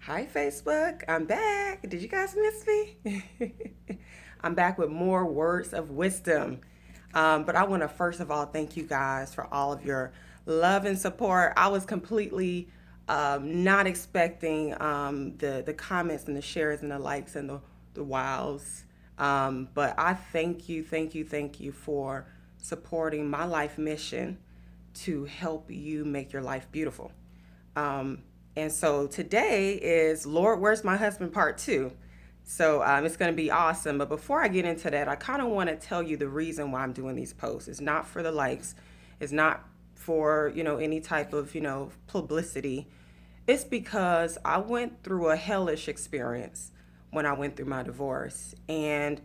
Hi, Facebook. I'm back. Did you guys miss me? I'm back with more words of wisdom. But I want to first of all thank you guys for all of your love and support. I was completely not expecting the comments and the shares and the likes and the wows. But I thank you for supporting my life mission to help you make your life beautiful. Um, and so today is Lord, Where's My Husband Part 2. So it's going to be awesome. But before I get into that, I kind of want to tell you the reason why I'm doing these posts. It's not for the likes, it's not for, any type of, publicity. It's because I went through a hellish experience when I went through my divorce. And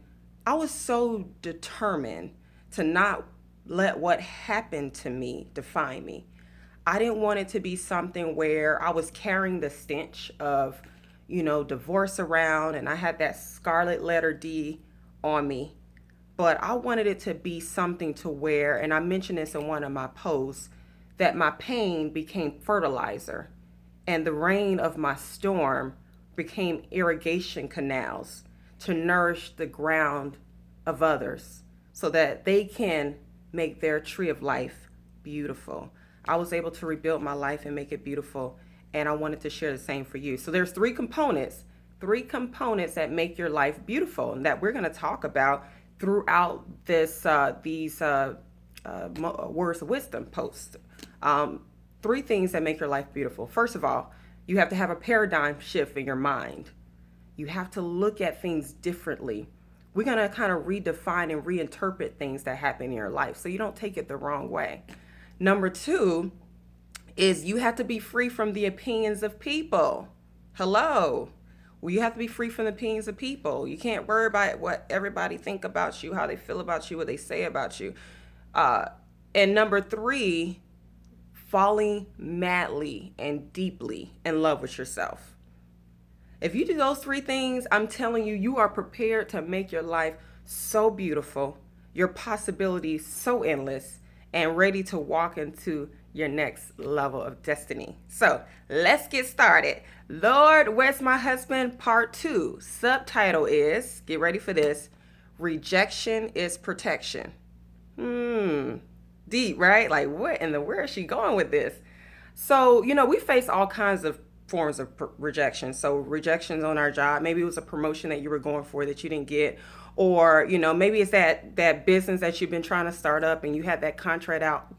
I was so determined to not let what happened to me define me. I didn't want it to be something where I was carrying the stench of, divorce around and I had that scarlet letter D on me. But I wanted it to be something to where, and I mentioned this in one of my posts, that my pain became fertilizer and the rain of my storm became irrigation canals to nourish the ground of others so that they can make their tree of life beautiful. I was able to rebuild my life and make it beautiful, and I wanted to share the same for you. So there's three components that make your life beautiful, and that we're going to talk about throughout these words of wisdom posts. Um, Three things that make your life beautiful. First of all, you have to have a paradigm shift in your mind. You have to look at things differently. We're going to kind of redefine and reinterpret things that happen in your life so you don't take it the wrong way. Number two is you have to be free from the opinions of people. Hello. Well, you have to be free from the opinions of people. You can't worry about what everybody think about you, how they feel about you, what they say about you. Uh, and number three, falling madly and deeply in love with yourself. If you do those three things, I'm telling you, you are prepared to make your life so beautiful, your possibilities so endless, and ready to walk into your next level of destiny. So let's get started. Lord, Where's My Husband? Part 2. Subtitle is, get ready for this, Rejection is Protection. Deep, right? Like, what in the where is she going with this? So, we face all kinds of forms of rejection. So, rejections on our job. Maybe it was a promotion that you were going for that you didn't get, or maybe it's that business that you've been trying to start up and you had that contract out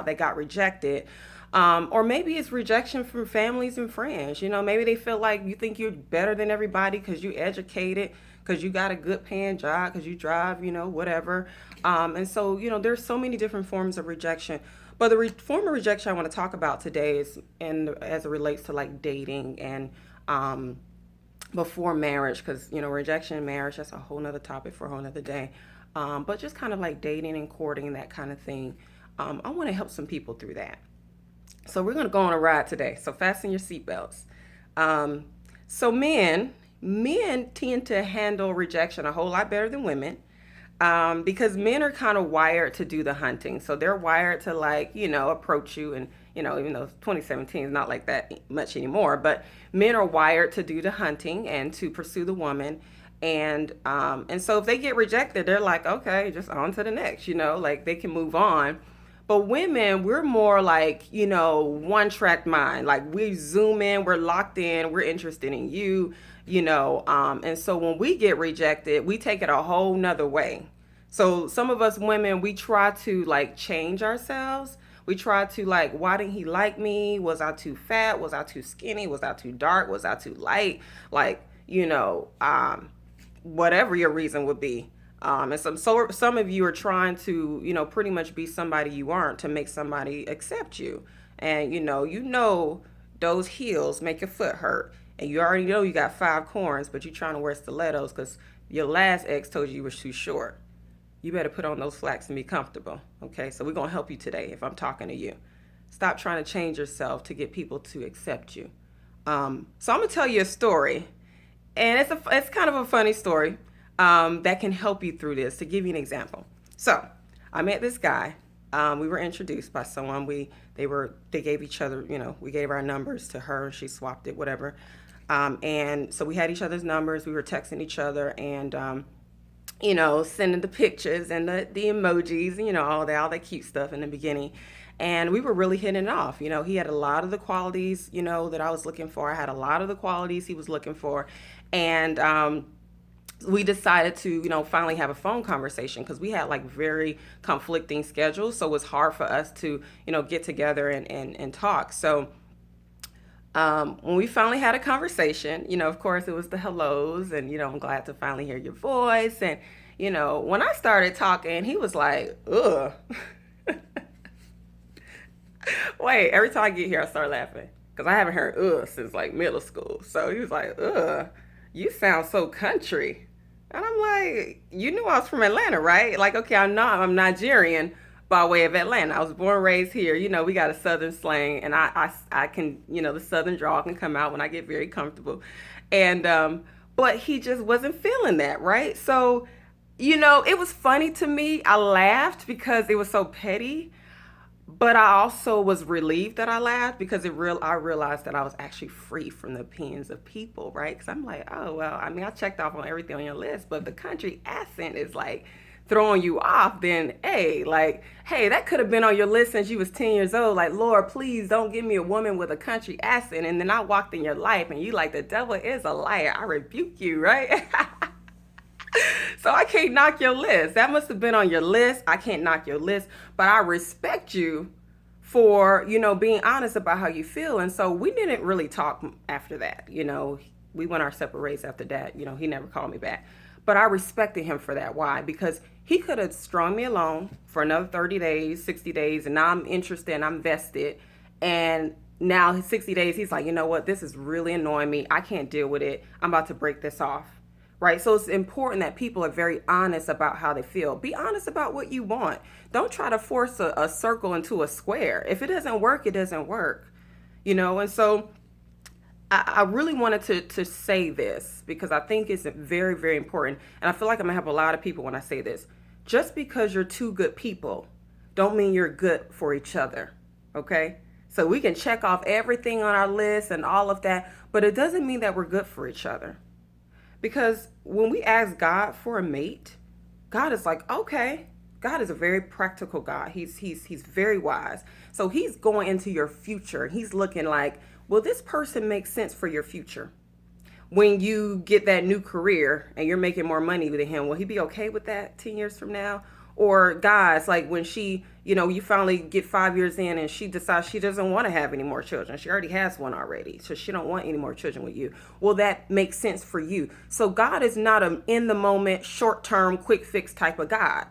that got rejected. Or maybe it's rejection from families and friends. Maybe they feel like you think you're better than everybody because you educated, because you got a good paying job, because you drive, whatever. And so, there's so many different forms of rejection. But the form of rejection I want to talk about today is, and as it relates to like dating and before marriage, because, rejection and marriage, that's a whole nother topic for a whole nother day. But just kind of like dating and courting, that kind of thing. I want to help some people through that. So we're going to go on a ride today. So fasten your seatbelts. Um, so men tend to handle rejection a whole lot better than women, because men are kind of wired to do the hunting. So they're wired to like, approach you and, even though 2017 is not like that much anymore, but men are wired to do the hunting and to pursue the woman. And so if they get rejected, they're like, okay, just on to the next, like they can move on. But women, we're more like, one track mind. Like we zoom in, we're locked in, we're interested in you, and so when we get rejected, we take it a whole nother way. So some of us women, we try to like change ourselves. We try to like, why didn't he like me? Was I too fat? Was I too skinny? Was I too dark? Was I too light? Like, whatever your reason would be. And some of you are trying to, pretty much be somebody you aren't to make somebody accept you. And, those heels make your foot hurt. And you already know you got five corns, but you're trying to wear stilettos because your last ex told you were too short. You better put on those flats and be comfortable. Okay, so we're going to help you today if I'm talking to you. Stop trying to change yourself to get people to accept you. So I'm going to tell you a story. And it's kind of a funny story that can help you through this. To give you an example. So I met this guy. We were introduced by someone. They gave each other, we gave our numbers to her and she swapped it, whatever. And so we had each other's numbers. We were texting each other and, sending the pictures and the emojis, and, all that cute stuff in the beginning. And we were really hitting it off. He had a lot of the qualities, that I was looking for. I had a lot of the qualities he was looking for. And, we decided to, finally have a phone conversation because we had like very conflicting schedules. So it was hard for us to, get together and talk. So when we finally had a conversation, of course it was the hellos and, I'm glad to finally hear your voice. And, when I started talking, he was like, ugh. Wait, every time I get here, I start laughing because I haven't heard since like middle school. So he was like, you sound so country. And I'm like, you knew I was from Atlanta, right? Like, okay, I'm Nigerian by way of Atlanta. I was born and raised here. We got a Southern slang, and I can, the Southern drawl can come out when I get very comfortable. And, but he just wasn't feeling that, right? So, it was funny to me. I laughed because it was so petty. But I also was relieved that I laughed because I realized that I was actually free from the opinions of people, right? Because I'm like, oh well, I mean, I checked off on everything on your list, but if the country accent is like throwing you off, then hey, that could have been on your list since you was 10 years old. Like, Lord, please don't give me a woman with a country accent. And then I walked in your life and you like, the devil is a liar. I rebuke you, right? So I can't knock your list. That must have been on your list. I can't knock your list, but I respect you for, being honest about how you feel. And so we didn't really talk after that. We went our separate ways after that. He never called me back. But I respected him for that. Why? Because he could have strung me along for another 30 days, 60 days, and now I'm interested and I'm vested. And now 60 days, he's like, you know what? This is really annoying me. I can't deal with it. I'm about to break this off. Right? So it's important that people are very honest about how they feel. Be honest about what you want. Don't try to force a circle into a square. If it doesn't work, it doesn't work. And so I really wanted to say this because I think it's very, very important. And I feel like I'm going to have a lot of people when I say this. Just because you're two good people don't mean you're good for each other. Okay? So we can check off everything on our list and all of that, but it doesn't mean that we're good for each other. Because when we ask God for a mate, God is like, okay, God is a very practical God. He's very wise. So he's going into your future. He's looking like, will this person make sense for your future? When you get that new career and you're making more money with him, will he be okay with that 10 years from now? Or guys, like when she, you finally get 5 years in and she decides she doesn't want to have any more children. She already has one already. So she don't want any more children with you. Well, that makes sense for you. So God is not an in the moment, short term, quick fix type of God.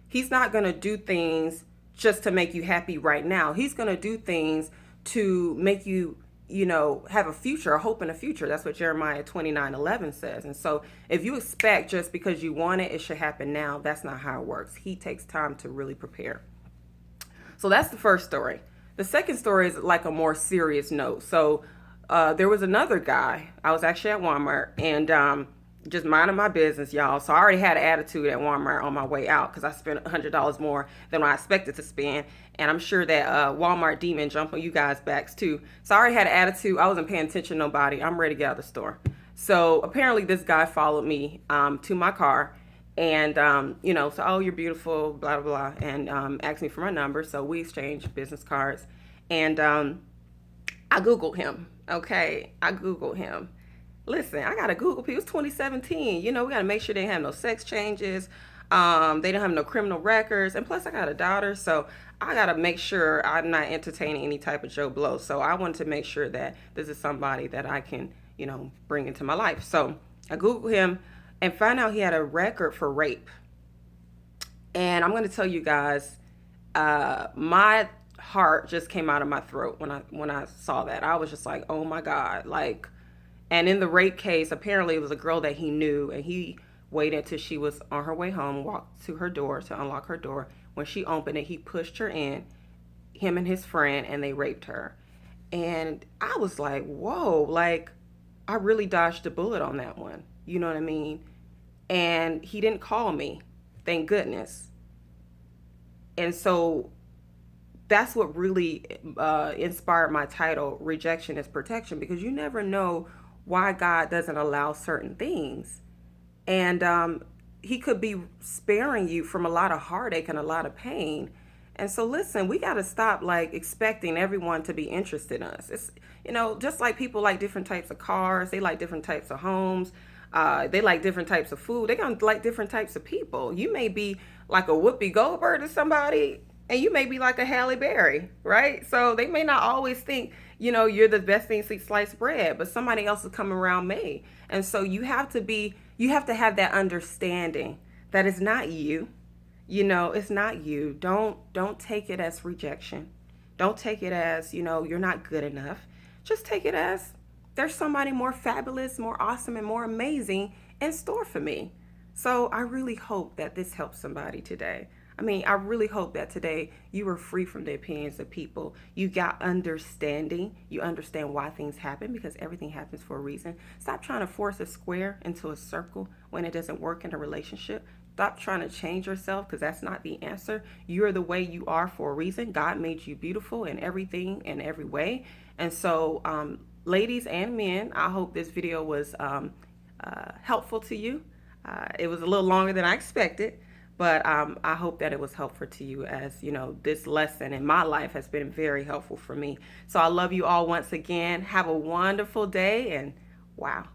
He's not going to do things just to make you happy right now. He's going to do things to make you have a future, a hope in a future. That's what Jeremiah 29:11 says. And so if you expect just because you want it, it should happen now, that's not how it works. He takes time to really prepare. So that's the first story. The second story is like a more serious note. So there was another guy. I was actually at Walmart and just minding my business, y'all. So I already had an attitude at Walmart on my way out because I spent $100 more than what I expected to spend. And I'm sure that Walmart demon jumped on you guys' backs too. So I already had an attitude. I wasn't paying attention to nobody. I'm ready to get out of the store. So apparently this guy followed me to my car and, so, oh, you're beautiful, blah, blah, blah, and asked me for my number. So we exchanged business cards. And I Googled him. Okay, I Googled him. Listen, I got to Google people. It was 2017. We got to make sure they didn't have no sex changes. They don't have no criminal records. And plus, I got a daughter. So I got to make sure I'm not entertaining any type of Joe Blow. So I wanted to make sure that this is somebody that I can, bring into my life. So I Googled him and found out he had a record for rape. And I'm going to tell you guys, my heart just came out of my throat when I saw that. I was just like, oh my God, like. And in the rape case, apparently it was a girl that he knew, and he waited till she was on her way home, walked to her door to unlock her door. When she opened it, he pushed her in, him and his friend, and they raped her. And I was like, whoa, like I really dodged a bullet on that one. You know what I mean? And he didn't call me, thank goodness. And so that's what really inspired my title, Rejection is Protection, because you never know why God doesn't allow certain things. And he could be sparing you from a lot of heartache and a lot of pain. And so listen, we got to stop like expecting everyone to be interested in us. It's, just like people like different types of cars, they like different types of homes, they like different types of food, they're gonna like different types of people. You may be like a Whoopi Goldberg to somebody, and you may be like a Halle Berry, right? So they may not always think, you're the best thing since sliced bread, but somebody else is coming around me. And so you have to have that understanding that it's not you. It's not you. Don't take it as rejection. Don't take it as, you're not good enough. Just take it as there's somebody more fabulous, more awesome, and more amazing in store for me. So I really hope that this helps somebody today. I mean, I really hope that today you were free from the opinions of people. You got understanding. You understand why things happen, because everything happens for a reason. Stop trying to force a square into a circle when it doesn't work in a relationship. Stop trying to change yourself, because that's not the answer. You're the way you are for a reason. God made you beautiful in everything and every way. And so, ladies and men, I hope this video was helpful to you. It was a little longer than I expected, but I hope that it was helpful to you, as this lesson in my life has been very helpful for me. So I love you all once again. Have a wonderful day, and wow.